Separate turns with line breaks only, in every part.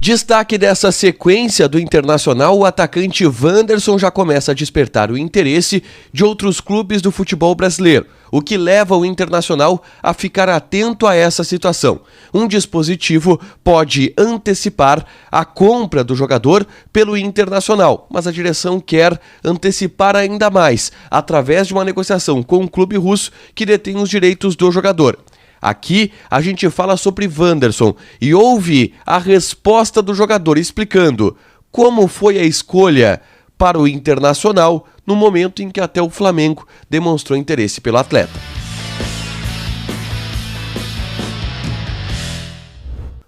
Destaque dessa sequência do Internacional, o atacante Wanderson já começa a despertar o interesse de outros clubes do futebol brasileiro, o que leva o Internacional a ficar atento a essa situação. Um dispositivo pode antecipar a compra do jogador pelo Internacional, mas a direção quer antecipar ainda mais, através de uma negociação com o clube russo que detém os direitos do jogador. Aqui a gente fala sobre Wanderson e ouve a resposta do jogador explicando como foi a escolha para o Internacional no momento em que até o Flamengo demonstrou interesse pelo atleta.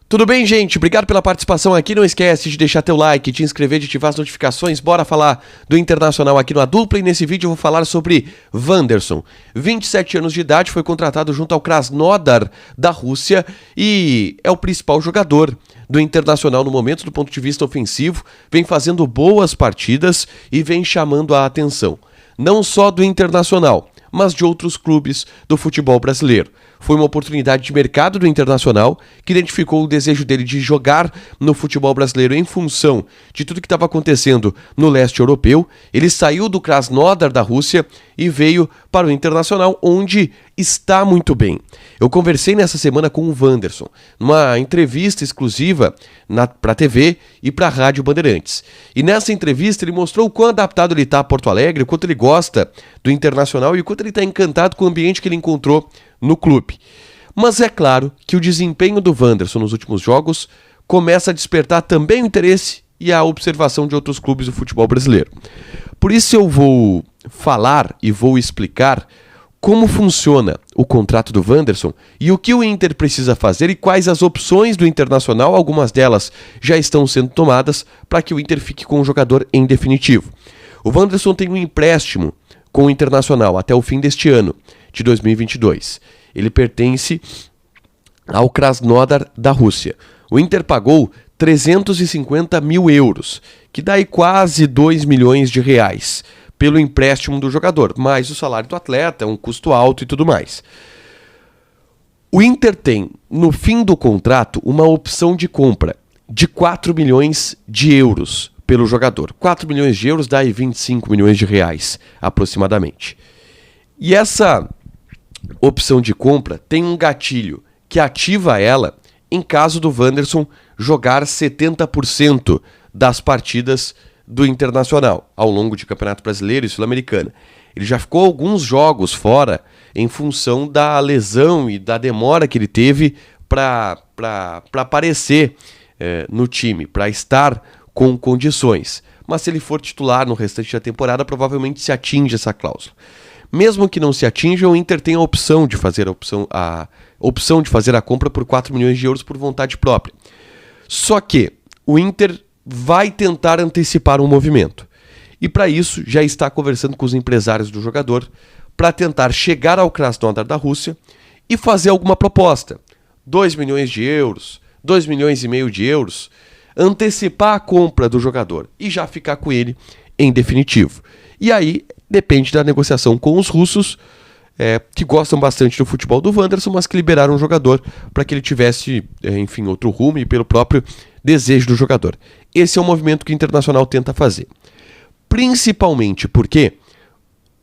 Tudo bem, gente? Obrigado pela participação aqui. Não esquece de deixar teu like, te inscrever, de ativar as notificações. Bora falar do Internacional aqui no A Dupla e nesse vídeo eu vou falar sobre Wanderson. 27 anos de idade, foi contratado junto ao Krasnodar da Rússia e é o principal jogador do Internacional no momento do ponto de vista ofensivo. Vem fazendo boas partidas e vem chamando a atenção. Não só do Internacional, mas de outros clubes do futebol brasileiro. Foi uma oportunidade de mercado do Internacional que identificou o desejo dele de jogar no futebol brasileiro em função de tudo que estava acontecendo no leste europeu. Ele saiu do Krasnodar da Rússia e veio para o Internacional, onde está muito bem. Eu conversei nessa semana com o Wanderson, numa entrevista exclusiva para a TV e para a Rádio Bandeirantes. E nessa entrevista ele mostrou o quão adaptado ele está a Porto Alegre, o quanto ele gosta do Internacional e o quanto ele está encantado com o ambiente que ele encontrou no clube. Mas é claro que o desempenho do Wanderson nos últimos jogos começa a despertar também o interesse e a observação de outros clubes do futebol brasileiro. Por isso eu vou falar e vou explicar como funciona o contrato do Wanderson e o que o Inter precisa fazer e quais as opções do Internacional, algumas delas já estão sendo tomadas para que o Inter fique com o jogador em definitivo. O Wanderson tem um empréstimo com o Internacional até o fim deste ano, de 2022. Ele pertence ao Krasnodar da Rússia. O Inter pagou 350 mil euros, que dá aí quase 2 milhões de reais, pelo empréstimo do jogador, mais o salário do atleta, um custo alto e tudo mais. O Inter tem, no fim do contrato, uma opção de compra de 4 milhões de euros pelo jogador. 4 milhões de euros dá aí 25 milhões de reais, aproximadamente. E essa opção de compra tem um gatilho que ativa ela em caso do Wanderson jogar 70% das partidas do Internacional ao longo de Campeonato Brasileiro e Sul-Americana. Ele já ficou alguns jogos fora em função da lesão e da demora que ele teve para aparecer no time, para estar com condições. Mas se ele for titular no restante da temporada, provavelmente se atinge essa cláusula. Mesmo que não se atinja, o Inter tem a opção de fazer a compra por 4 milhões de euros por vontade própria. Só que o Inter vai tentar antecipar um movimento. E para isso já está conversando com os empresários do jogador para tentar chegar ao Krasnodar da Rússia e fazer alguma proposta. 2 milhões de euros, 2 milhões e meio de euros, antecipar a compra do jogador e já ficar com ele em definitivo. E aí depende da negociação com os russos, que gostam bastante do futebol do Wanderson, mas que liberaram o jogador para que ele tivesse, outro rumo e pelo próprio desejo do jogador. Esse é o movimento que o Internacional tenta fazer. Principalmente porque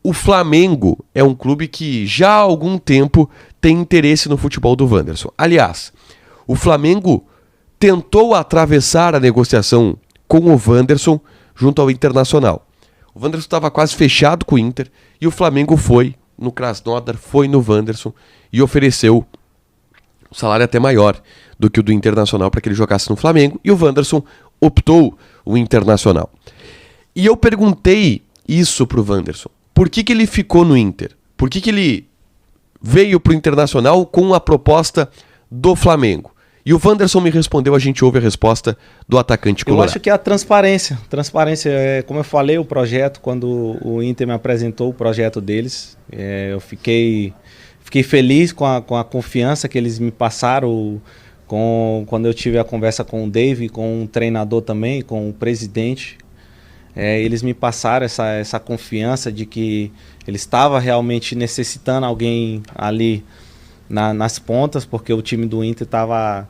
o Flamengo é um clube que já há algum tempo tem interesse no futebol do Wanderson. Aliás, o Flamengo tentou atravessar a negociação com o Wanderson junto ao Internacional. O Wanderson estava quase fechado com o Inter e o Flamengo foi no Krasnodar, foi no Wanderson e ofereceu um salário até maior do que o do Internacional para que ele jogasse no Flamengo, e o Wanderson optou o Internacional. E eu perguntei isso para o Wanderson. Por que ele ficou no Inter? Por que ele veio para o Internacional com a proposta do Flamengo? E o Wanderson me respondeu, a gente ouve a resposta do atacante colorado.
Eu acho que é a transparência. Transparência, como eu falei, o projeto, quando o Inter me apresentou o projeto deles, eu fiquei feliz com a confiança que eles me passaram quando eu tive a conversa com o Dave, com o treinador também, com o presidente. Eles me passaram essa confiança de que ele estava realmente necessitando alguém ali nas pontas, porque o time do Inter estava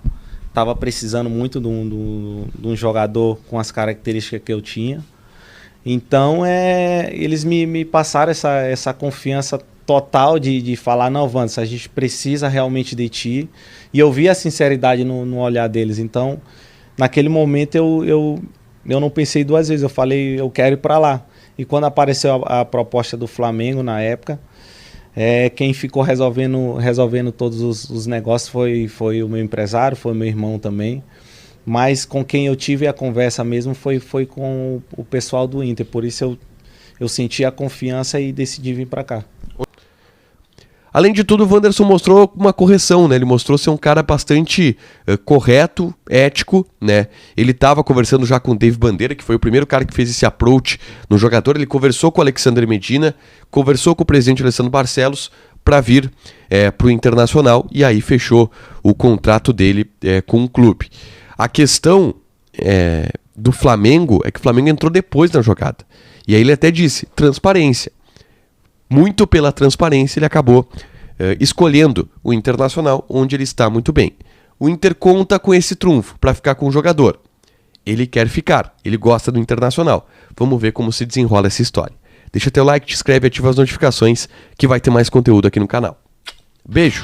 estava precisando muito de um jogador com as características que eu tinha. Então, eles me passaram essa confiança total de falar, não, Wanderson, a gente precisa realmente de ti. E eu vi a sinceridade no olhar deles. Então, naquele momento, eu não pensei duas vezes. Eu falei, eu quero ir para lá. E quando apareceu a proposta do Flamengo, na época, quem ficou resolvendo todos os negócios foi o meu empresário, foi o meu irmão também. Mas com quem eu tive a conversa mesmo foi com o pessoal do Inter. Por isso eu senti a confiança e decidi vir para cá.
Além de tudo, o Wanderson mostrou uma correção, né? Ele mostrou ser um cara bastante correto, ético, né? Ele estava conversando já com o Dave Bandeira, que foi o primeiro cara que fez esse approach no jogador. Ele conversou com o Alexandre Medina, conversou com o presidente Alessandro Barcelos para vir para o Internacional e aí fechou o contrato dele com o clube. A questão do Flamengo é que o Flamengo entrou depois na jogada. E aí ele até disse, transparência. Muito pela transparência, ele acabou escolhendo o Internacional, onde ele está muito bem. O Inter conta com esse trunfo para ficar com o jogador. Ele quer ficar, ele gosta do Internacional. Vamos ver como se desenrola essa história. Deixa teu like, te inscreve e ativa as notificações que vai ter mais conteúdo aqui no canal. Beijo!